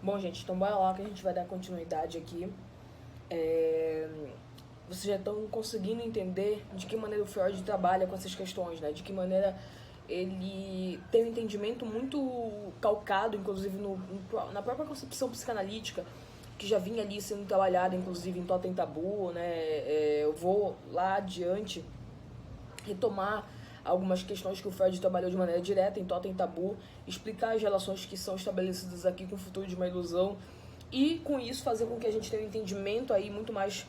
Bom, gente, então bora lá que a gente vai dar continuidade aqui. Vocês já estão conseguindo entender de que maneira o Freud trabalha com essas questões, né? De que maneira ele tem um entendimento muito calcado, inclusive na própria concepção psicanalítica, que já vinha ali sendo trabalhada, inclusive em Totem Tabu, né? Eu vou lá adiante retomar algumas questões que o Freud trabalhou de maneira direta em Totem Tabu, explicar as relações que são estabelecidas aqui com o futuro de uma ilusão e, com isso, fazer com que a gente tenha um entendimento aí muito mais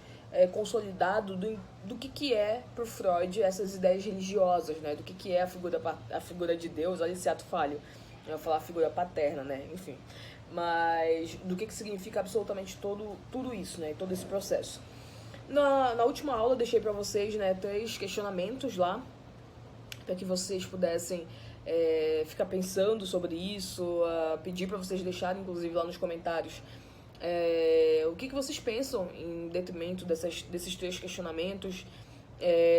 consolidado do que é, por Freud, essas ideias religiosas, né? Do que é a figura de Deus, olha esse ato falho, eu ia falar a figura paterna, né? Enfim, mas do que significa absolutamente tudo isso, né? Todo esse processo. Na última aula eu deixei para vocês, né, 3 questionamentos lá, para que vocês pudessem ficar pensando sobre isso, pedir para vocês deixarem, inclusive, lá nos comentários o que vocês pensam em detrimento desses 3 questionamentos.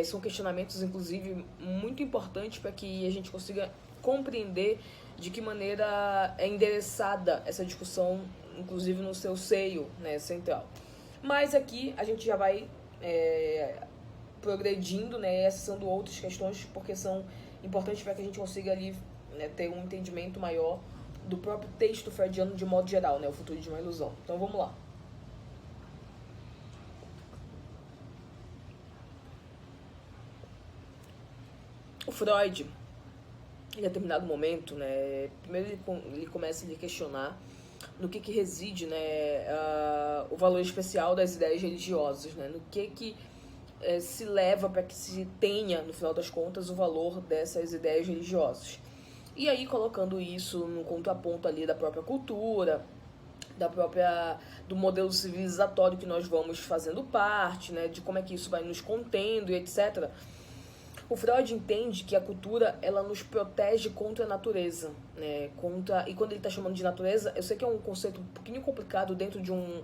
São questionamentos, inclusive, muito importantes para que a gente consiga compreender de que maneira é endereçada essa discussão, inclusive no seu seio, né, central. Mas aqui a gente já vai progredindo, né, acessando outras questões, porque são importantes para que a gente consiga ali, né, ter um entendimento maior do próprio texto freudiano de modo geral, né, o futuro de uma ilusão. Então vamos lá. O Freud, em determinado momento, né, primeiro ele começa a lhe questionar no que reside, né, o valor especial das ideias religiosas, né, no que se leva para que se tenha, no final das contas, o valor dessas ideias religiosas. E aí colocando isso no contraponto ali da própria cultura, do modelo civilizatório que nós vamos fazendo parte, né, de como é que isso vai nos contendo e etc. O Freud entende que a cultura, ela nos protege contra a natureza, né? E quando ele está chamando de natureza, eu sei que é um conceito um pouquinho complicado dentro de um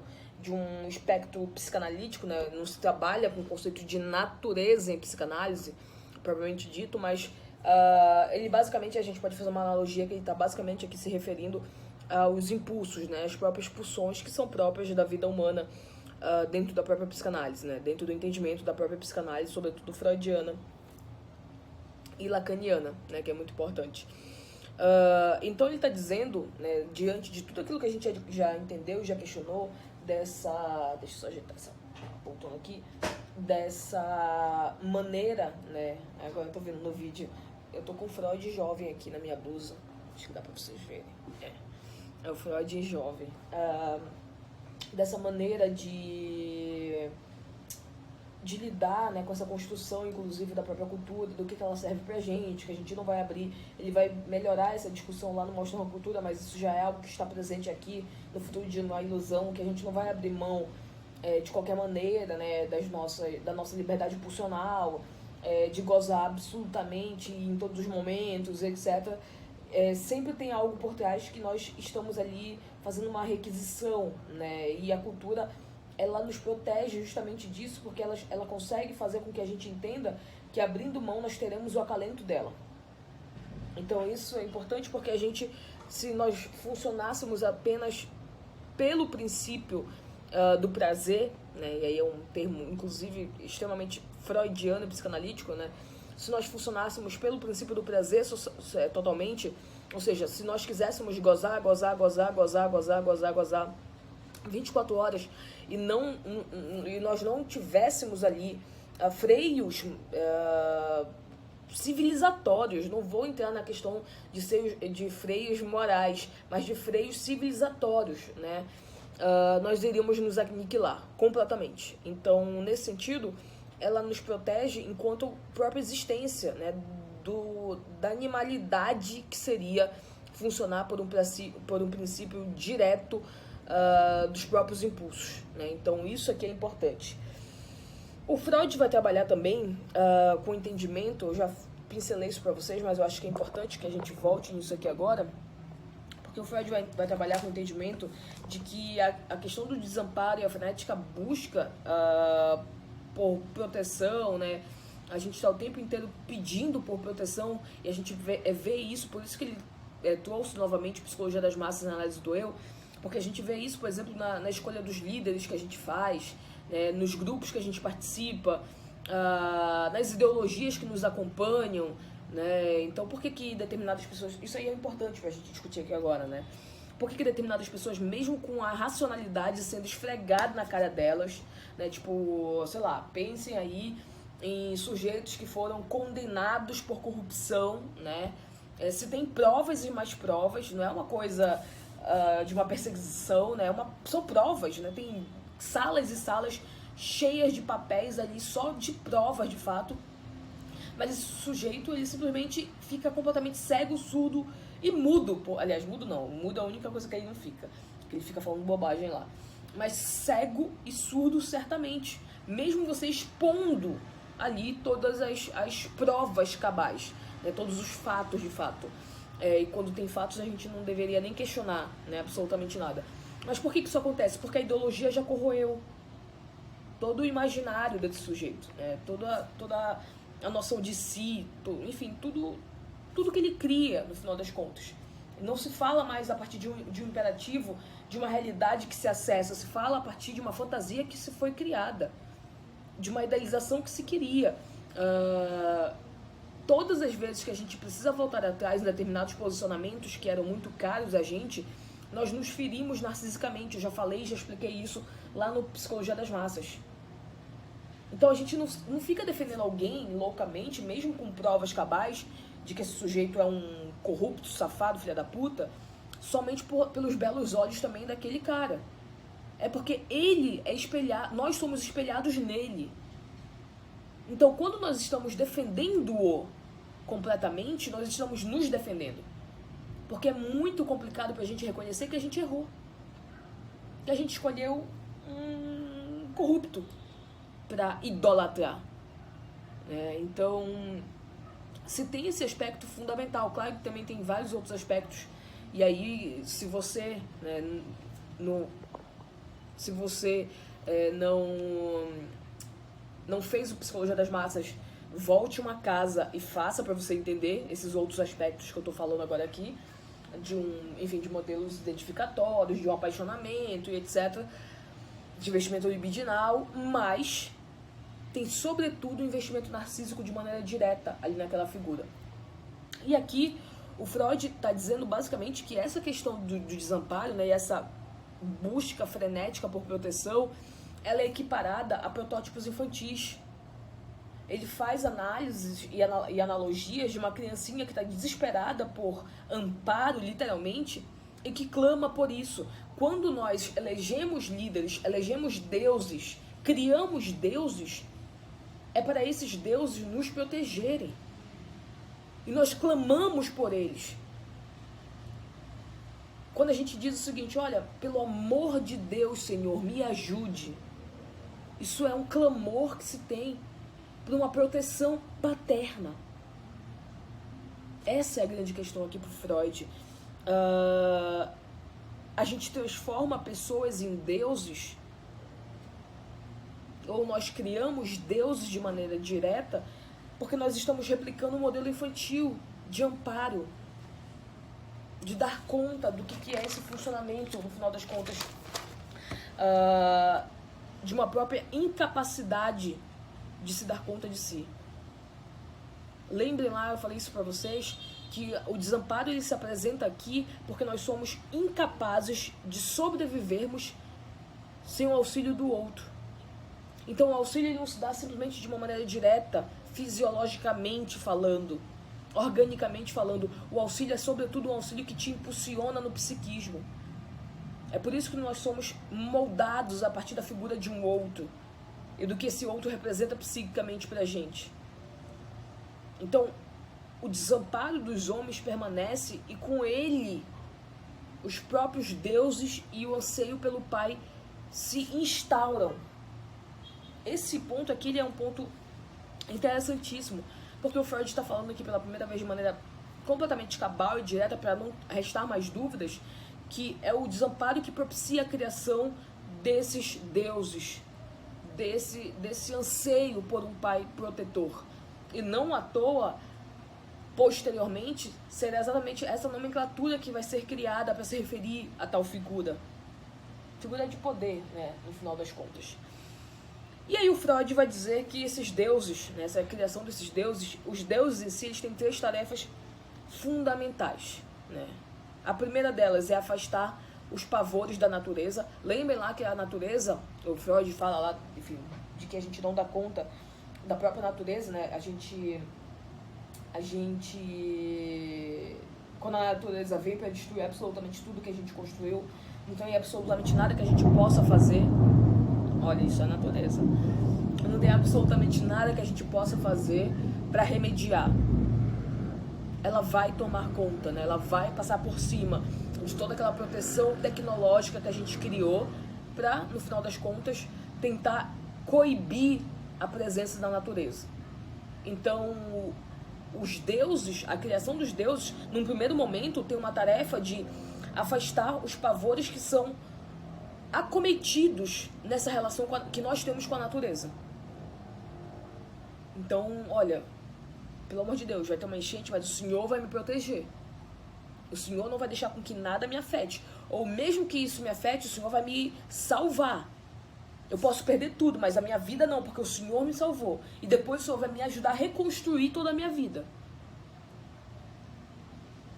espectro psicanalítico, né? Não se trabalha com o conceito de natureza em psicanálise, propriamente dito, mas ele basicamente, a gente pode fazer uma analogia que ele está basicamente aqui se referindo aos impulsos, né? As próprias pulsões que são próprias da vida humana dentro da própria psicanálise, né? Dentro do entendimento da própria psicanálise, sobretudo freudiana e lacaniana, né, que é muito importante. Então ele está dizendo, né, diante de tudo aquilo que a gente já entendeu, já questionou, deixa eu só ajeitar essa poltrona aqui, dessa maneira, né, agora eu tô vendo no vídeo, eu tô com o Freud jovem aqui na minha blusa, acho que dá para vocês verem, é o Freud jovem, dessa maneira de lidar, né, com essa construção, inclusive, da própria cultura, do que ela serve pra gente, que a gente não vai abrir, ele vai melhorar essa discussão lá no Mostra uma Cultura, mas isso já é algo que está presente aqui no futuro de uma ilusão, que a gente não vai abrir mão de qualquer maneira, né, da nossa liberdade pulsional, de gozar absolutamente em todos os momentos, etc. Sempre tem algo por trás que nós estamos ali fazendo uma requisição, né, e a cultura, ela nos protege justamente disso, porque ela consegue fazer com que a gente entenda que abrindo mão nós teremos o acalento dela. Então isso é importante porque a gente, se nós funcionássemos apenas pelo princípio do prazer, né, e aí é um termo inclusive extremamente freudiano e psicanalítico, né, se nós funcionássemos pelo princípio do prazer totalmente, ou seja, se nós quiséssemos gozar 24 horas e nós não tivéssemos ali freios civilizatórios, não vou entrar na questão de freios morais, mas de freios civilizatórios, né? Nós iríamos nos aniquilar completamente. Então, nesse sentido, ela nos protege enquanto própria existência, né? Da animalidade que seria funcionar por um princípio direto dos próprios impulsos, né? Então isso aqui é importante. O Freud vai trabalhar também com entendimento, eu já pincelei isso para vocês, mas eu acho que é importante que a gente volte nisso aqui agora, porque o Freud vai trabalhar com o entendimento de que a questão do desamparo e a frenética busca por proteção, né? A gente está o tempo inteiro pedindo por proteção e a gente vê isso, por isso que ele trouxe novamente Psicologia das Massas na análise do eu, Porque a gente vê isso, por exemplo, na escolha dos líderes que a gente faz, né, nos grupos que a gente participa, nas ideologias que nos acompanham, né? Então, por que determinadas pessoas... Isso aí é importante pra gente discutir aqui agora, né? Por que determinadas pessoas, mesmo com a racionalidade sendo esfregada na cara delas, né? Tipo, sei lá, pensem aí em sujeitos que foram condenados por corrupção, né? Se tem provas e mais provas, não é uma coisa de uma perseguição, né? São provas, né? Tem salas e salas cheias de papéis ali só de provas, de fato. Mas esse sujeito, ele simplesmente fica completamente cego, surdo e mudo. Aliás, mudo não. Mudo é a única coisa que ele não fica. Que ele fica falando bobagem lá. Mas cego e surdo, certamente. Mesmo você expondo ali todas as provas cabais. Né, todos os fatos, de fato. E quando tem fatos, a gente não deveria nem questionar, né, absolutamente nada. Mas por que isso acontece? Porque a ideologia já corroeu todo o imaginário desse sujeito, né? Toda a noção de si, enfim, tudo que ele cria, no final das contas. Não se fala mais a partir de um imperativo, de uma realidade que se acessa, se fala a partir de uma fantasia que se foi criada, de uma idealização que se queria. Todas as vezes que a gente precisa voltar atrás em determinados posicionamentos que eram muito caros a gente, nós nos ferimos narcisicamente. Eu já falei, já expliquei isso lá no Psicologia das Massas. Então a gente não fica defendendo alguém loucamente, mesmo com provas cabais de que esse sujeito é um corrupto, safado, filha da puta, somente pelos belos olhos também daquele cara. É porque ele é espelhado, nós somos espelhados nele. Então quando nós estamos defendendo-o completamente, nós estamos nos defendendo. Porque é muito complicado pra gente reconhecer que a gente errou. Que a gente escolheu um corrupto para idolatrar. Então, se tem esse aspecto fundamental, claro que também tem vários outros aspectos. E aí, se você, né, não fez o Psicologia das Massas, volte uma casa e faça para você entender esses outros aspectos que eu tô falando agora aqui, de modelos identificatórios, de um apaixonamento e etc, de investimento libidinal, mas tem sobretudo o investimento narcísico de maneira direta ali naquela figura. E aqui o Freud está dizendo basicamente que essa questão do desamparo, né, e essa busca frenética por proteção, ela é equiparada a protótipos infantis. Ele faz análises e analogias de uma criancinha que está desesperada por amparo, literalmente, e que clama por isso. Quando nós elegemos líderes, elegemos deuses, criamos deuses, é para esses deuses nos protegerem. E nós clamamos por eles. Quando a gente diz o seguinte, olha, pelo amor de Deus, Senhor, me ajude. Isso é um clamor que se tem por uma proteção paterna. Essa é a grande questão aqui para o Freud. A gente transforma pessoas em deuses, ou nós criamos deuses de maneira direta, porque nós estamos replicando um modelo infantil de amparo, de dar conta do que é esse funcionamento, no final das contas, de uma própria incapacidade de se dar conta de si. Lembrem lá, eu falei isso para vocês, que o desamparo ele se apresenta aqui porque nós somos incapazes de sobrevivermos sem o auxílio do outro. Então o auxílio ele não se dá simplesmente de uma maneira direta, fisiologicamente falando, organicamente falando. O auxílio é sobretudo um auxílio que te impulsiona no psiquismo. É por isso que nós somos moldados a partir da figura de um outro e do que esse outro representa psiquicamente pra gente. Então, o desamparo dos homens permanece e com ele os próprios deuses e o anseio pelo Pai se instauram. Esse ponto aqui ele é um ponto interessantíssimo, porque o Freud está falando aqui pela primeira vez de maneira completamente cabal e direta, para não restar mais dúvidas, que é o desamparo que propicia a criação desses deuses, desse anseio por um pai protetor. E não à toa, posteriormente, será exatamente essa nomenclatura que vai ser criada para se referir a tal figura. Figura de poder, né, no final das contas. E aí o Freud vai dizer que esses deuses, né, essa criação desses deuses, os deuses em si, eles têm 3 tarefas fundamentais, né? A primeira delas é afastar os pavores da natureza. Lembrem lá que a natureza, o Freud fala lá, enfim, de que a gente não dá conta da própria natureza, né? A gente quando a natureza vem para destruir absolutamente tudo que a gente construiu, não tem absolutamente nada que a gente possa fazer. Olha, isso é a natureza. Não tem absolutamente nada que a gente possa fazer para remediar. Ela vai tomar conta, né? Ela vai passar por cima de toda aquela proteção tecnológica que a gente criou para, no final das contas, tentar coibir a presença da natureza. Então, os deuses, a criação dos deuses, num primeiro momento, tem uma tarefa de afastar os pavores que são acometidos nessa relação que nós temos com a natureza. Então, olha, pelo amor de Deus, vai ter uma enchente, mas o Senhor vai me proteger. O Senhor não vai deixar com que nada me afete. Ou mesmo que isso me afete, o Senhor vai me salvar. Eu posso perder tudo, mas a minha vida não, porque o Senhor me salvou. E depois o Senhor vai me ajudar a reconstruir toda a minha vida.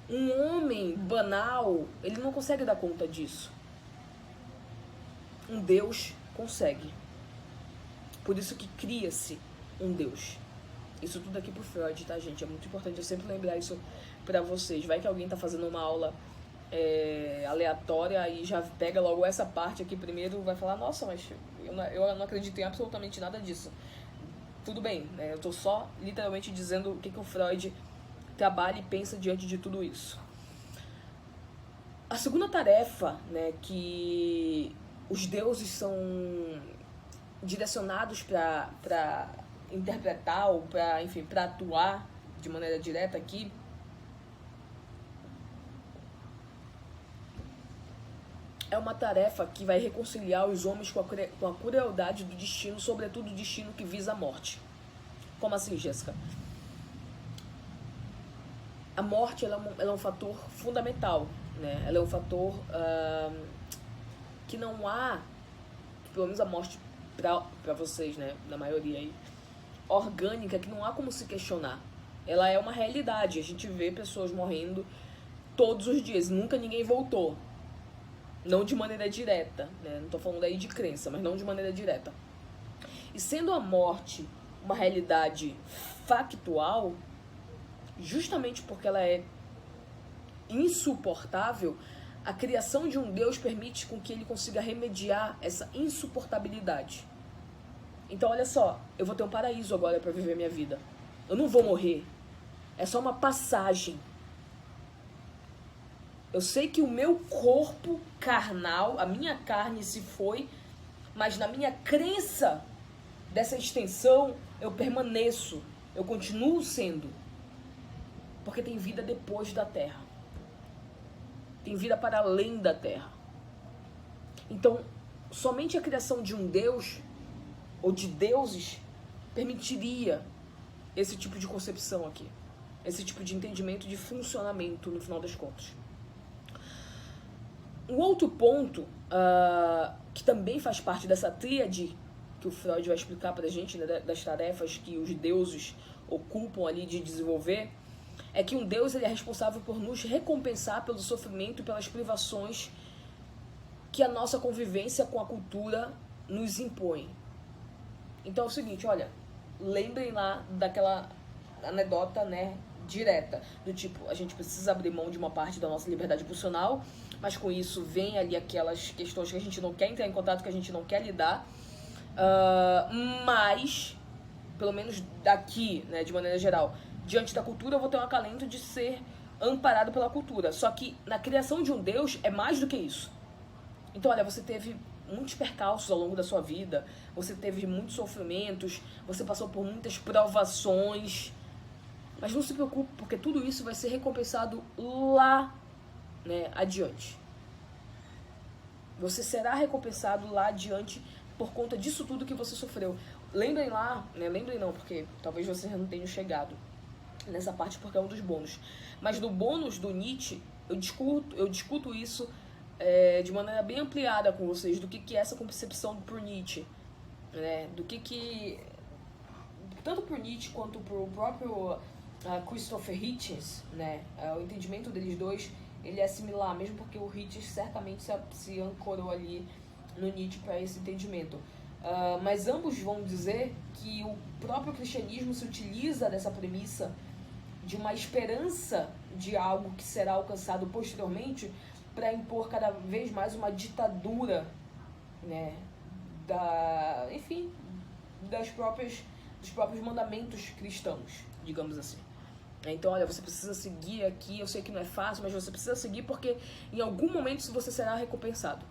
Um homem banal, ele não consegue dar conta disso. Um Deus consegue. Por isso que cria-se um Deus. Isso tudo aqui pro Freud, tá, gente? É muito importante eu sempre lembrar isso pra vocês. Vai que alguém tá fazendo uma aula aleatória e já pega logo essa parte aqui primeiro, vai falar, nossa, mas eu não acredito em absolutamente nada disso. Tudo bem, né? Eu tô só literalmente dizendo o que o Freud trabalha e pensa diante de tudo isso. A segunda tarefa, né, que os deuses são direcionados para interpretar ou para, enfim, para atuar de maneira direta aqui, é uma tarefa que vai reconciliar os homens com a crueldade do destino, sobretudo o destino que visa a morte. Como assim, Jéssica? A morte ela é um fator fundamental, né? Ela é um fator que não há, pelo menos a morte para vocês, né, na maioria aí, orgânica, que não há como se questionar. Ela é uma realidade. A gente vê pessoas morrendo todos os dias. Nunca ninguém voltou. Não de maneira direta, né? Não tô falando aí de crença, mas não de maneira direta. E sendo a morte uma realidade factual, justamente porque ela é insuportável, a criação de um Deus permite com que ele consiga remediar essa insuportabilidade. Então, olha só, eu vou ter um paraíso agora para viver minha vida. Eu não vou morrer. É só uma passagem. Eu sei que o meu corpo carnal, a minha carne se foi, mas na minha crença dessa extensão, eu permaneço. Eu continuo sendo. Porque tem vida depois da terra. Tem vida para além da terra. Então, somente a criação de um Deus ou de deuses permitiria esse tipo de concepção aqui, esse tipo de entendimento de funcionamento no final das contas. Um outro ponto que também faz parte dessa tríade que o Freud vai explicar pra gente, né, das tarefas que os deuses ocupam ali de desenvolver, é que um Deus ele é responsável por nos recompensar pelo sofrimento e pelas privações que a nossa convivência com a cultura nos impõe. Então é o seguinte, olha, lembrem lá daquela anedota, né, direta, do tipo, a gente precisa abrir mão de uma parte da nossa liberdade pulsional, mas com isso vem ali aquelas questões que a gente não quer entrar em contato, que a gente não quer lidar, mas, pelo menos daqui, né, de maneira geral, diante da cultura eu vou ter um acalento de ser amparado pela cultura. Só que na criação de um Deus é mais do que isso. Então, olha, você teve muitos percalços ao longo da sua vida, você teve muitos sofrimentos, você passou por muitas provações, mas não se preocupe, porque tudo isso vai ser recompensado lá, né, adiante. Você será recompensado lá adiante por conta disso tudo que você sofreu. Lembrem lá, né, lembrem não, porque talvez vocês não tenham chegado. nessa parte porque é um dos bônus. Mas no bônus do Nietzsche, eu discuto isso de maneira bem ampliada com vocês, do que é essa concepção por Nietzsche, né? Do que tanto por Nietzsche quanto por próprio Christopher Hitchens, né? O entendimento deles dois, ele é similar, mesmo porque o Hitchens certamente se ancorou ali no Nietzsche para esse entendimento. Mas ambos vão dizer que o próprio cristianismo se utiliza dessa premissa de uma esperança de algo que será alcançado posteriormente para impor cada vez mais uma ditadura, né, dos próprios mandamentos cristãos, digamos assim. Então, olha, você precisa seguir aqui, eu sei que não é fácil, mas você precisa seguir porque em algum momento você será recompensado.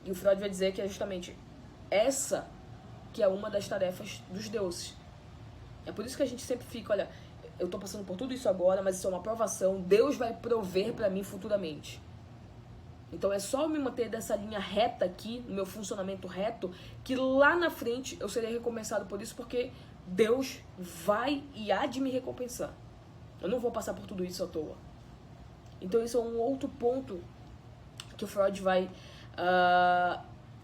E o Freud vai dizer que é justamente essa que é uma das tarefas dos deuses. É por isso que a gente sempre fica, olha, eu tô passando por tudo isso agora, mas isso é uma provação, Deus vai prover para mim futuramente. Então é só eu me manter dessa linha reta aqui, no meu funcionamento reto, que lá na frente eu serei recompensado por isso, porque Deus vai e há de me recompensar. Eu não vou passar por tudo isso à toa. Então isso é um outro ponto que o Freud vai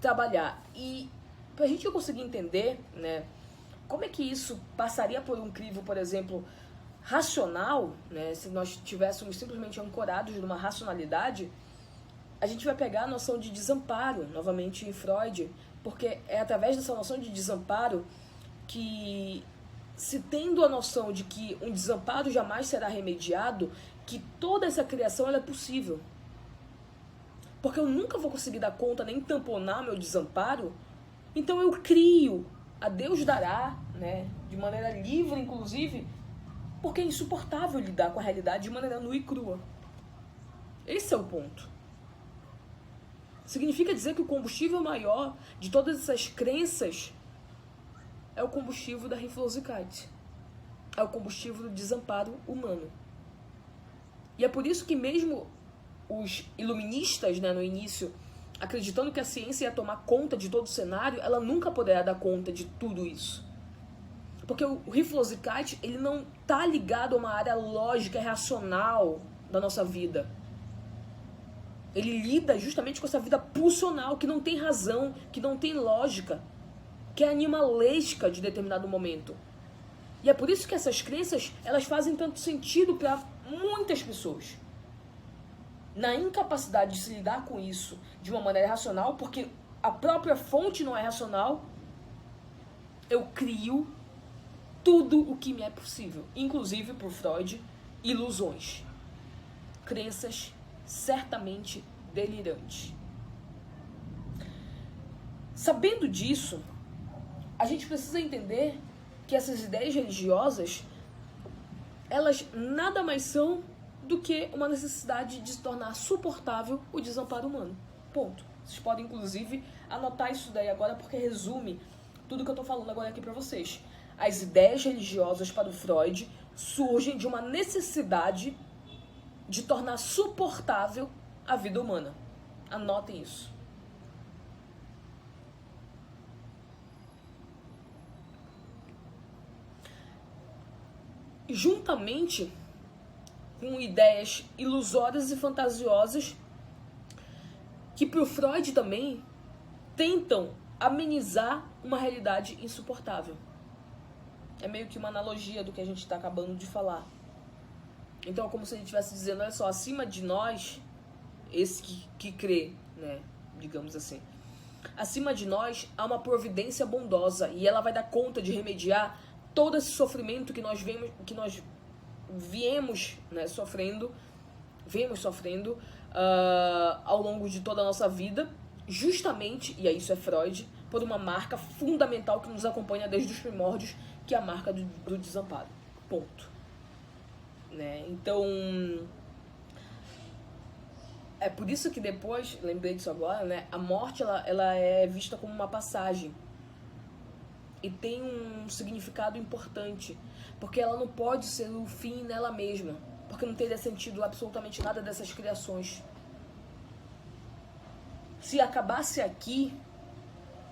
trabalhar. E pra gente conseguir entender, né, como é que isso passaria por um crivo, por exemplo, racional, né, se nós estivéssemos simplesmente ancorados numa racionalidade, a gente vai pegar a noção de desamparo, novamente em Freud, porque é através dessa noção de desamparo que, se tendo a noção de que um desamparo jamais será remediado, que toda essa criação ela é possível. Porque eu nunca vou conseguir dar conta nem tamponar meu desamparo, então eu crio, a Deus dará, né, de maneira livre, inclusive, porque é insuportável lidar com a realidade de maneira nua e crua. Esse é o ponto. Significa dizer que o combustível maior de todas essas crenças é o combustível da Hilflosigkeit. É o combustível do desamparo humano. E é por isso que mesmo os iluministas, né, no início, acreditando que a ciência ia tomar conta de todo o cenário, ela nunca poderá dar conta de tudo isso. Porque o Hilflosigkeit, ele não está ligado a uma área lógica e racional da nossa vida. Ele lida justamente com essa vida pulsional, que não tem razão, que não tem lógica, que é animalesca de determinado momento. E é por isso que essas crenças, elas fazem tanto sentido para muitas pessoas. Na incapacidade de se lidar com isso de uma maneira racional, porque a própria fonte não é racional, eu crio tudo o que me é possível, inclusive por Freud, ilusões, crenças certamente delirantes. Sabendo disso, a gente precisa entender que essas ideias religiosas, elas nada mais são do que uma necessidade de se tornar suportável o desamparo humano. Ponto. Vocês podem, inclusive, anotar isso daí agora, porque resume tudo que eu tô falando agora aqui pra vocês. As ideias religiosas para o Freud surgem de uma necessidade de tornar suportável a vida humana. Anotem isso. Juntamente com ideias ilusórias e fantasiosas que para o Freud também tentam amenizar uma realidade insuportável. É meio que uma analogia do que a gente está acabando de falar. Então é como se a gente estivesse dizendo, olha só, acima de nós, esse que crê, né, digamos assim, acima de nós há uma providência bondosa e ela vai dar conta de remediar todo esse sofrimento que nós viemos, né, sofrendo ao longo de toda a nossa vida, justamente, e aí isso é Freud, por uma marca fundamental que nos acompanha desde os primórdios, que é a marca do desamparo. Ponto. Né? Então, é por isso que depois, lembrei disso agora, né, a morte ela é vista como uma passagem. E tem um significado importante, porque ela não pode ser o fim nela mesma, porque não teria sentido absolutamente nada dessas criações. Se acabasse aqui,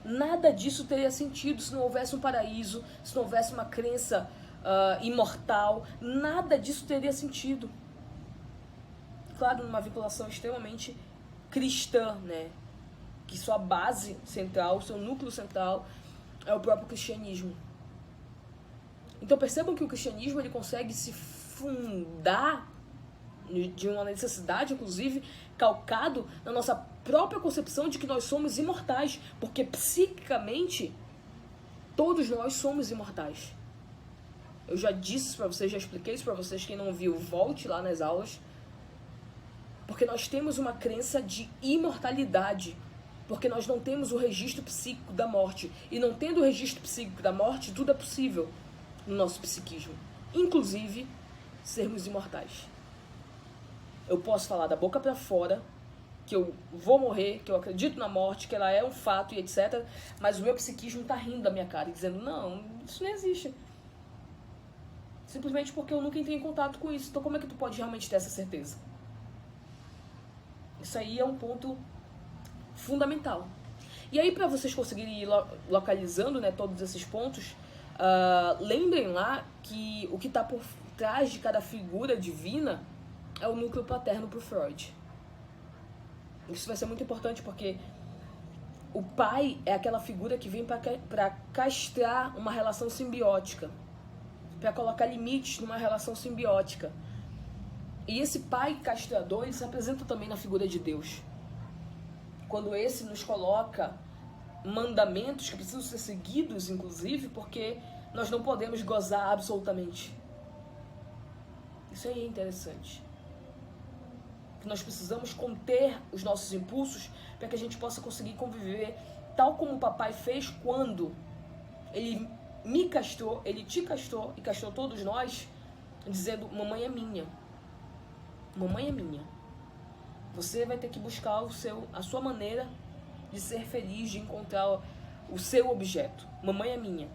nada disso teria sentido se não houvesse um paraíso, se não houvesse uma crença imortal, nada disso teria sentido. Claro, numa vinculação extremamente cristã, né? Que sua base central, seu núcleo central é o próprio cristianismo. Então percebam que o cristianismo ele consegue se fundar de uma necessidade, inclusive, calcado na nossa própria concepção de que nós somos imortais, porque psiquicamente todos nós somos imortais. Eu já disse isso pra vocês, já expliquei isso pra vocês, quem não viu, volte lá nas aulas. Porque nós temos uma crença de imortalidade, porque nós não temos o registro psíquico da morte. E não tendo o registro psíquico da morte, tudo é possível no nosso psiquismo. Inclusive, sermos imortais. Eu posso falar da boca pra fora que eu vou morrer, que eu acredito na morte, que ela é um fato e etc. Mas o meu psiquismo tá rindo da minha cara, dizendo, não, isso não existe. Simplesmente porque eu nunca entrei em contato com isso. Então como é que tu pode realmente ter essa certeza? Isso aí é um ponto fundamental. E aí, para vocês conseguirem ir localizando, né, todos esses pontos, lembrem lá que o que está por trás de cada figura divina é o núcleo paterno para o Freud. Isso vai ser muito importante porque o pai é aquela figura que vem para castrar uma relação simbiótica, para colocar limites numa relação simbiótica. E esse pai castrador, ele se apresenta também na figura de Deus. Quando esse nos coloca mandamentos que precisam ser seguidos, inclusive, porque nós não podemos gozar absolutamente. Isso aí é interessante. Que nós precisamos conter os nossos impulsos para que a gente possa conseguir conviver tal como o papai fez quando ele me castrou, ele te castrou e castrou todos nós, dizendo, mamãe é minha. Mamãe é minha. Você vai ter que buscar a sua maneira de ser feliz, de encontrar o seu objeto. Mamãe é minha.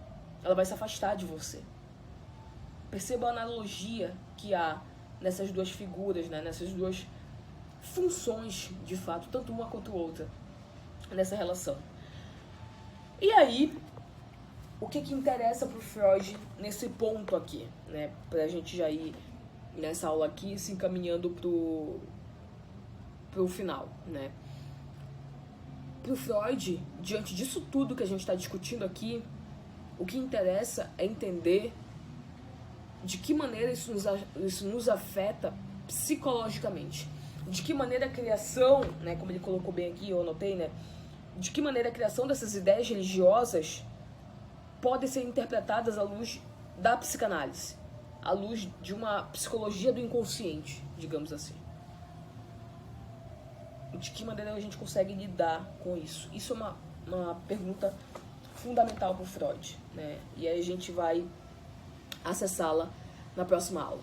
Ela vai se afastar de você. Perceba a analogia que há nessas duas figuras, né? Nessas duas funções, de fato, tanto uma quanto outra, nessa relação. E aí, o que interessa para o Freud nesse ponto aqui, né? Pra gente já ir nessa aula aqui se encaminhando pro final, né? Pro Freud, diante disso tudo que a gente está discutindo aqui, o que interessa é entender de que maneira isso nos afeta psicologicamente. De que maneira a criação, né, como ele colocou bem aqui, eu anotei, né? De que maneira a criação dessas ideias religiosas podem ser interpretadas à luz da psicanálise, à luz de uma psicologia do inconsciente, digamos assim. De que maneira a gente consegue lidar com isso? Isso é uma pergunta fundamental para o Freud, né? E aí a gente vai acessá-la na próxima aula.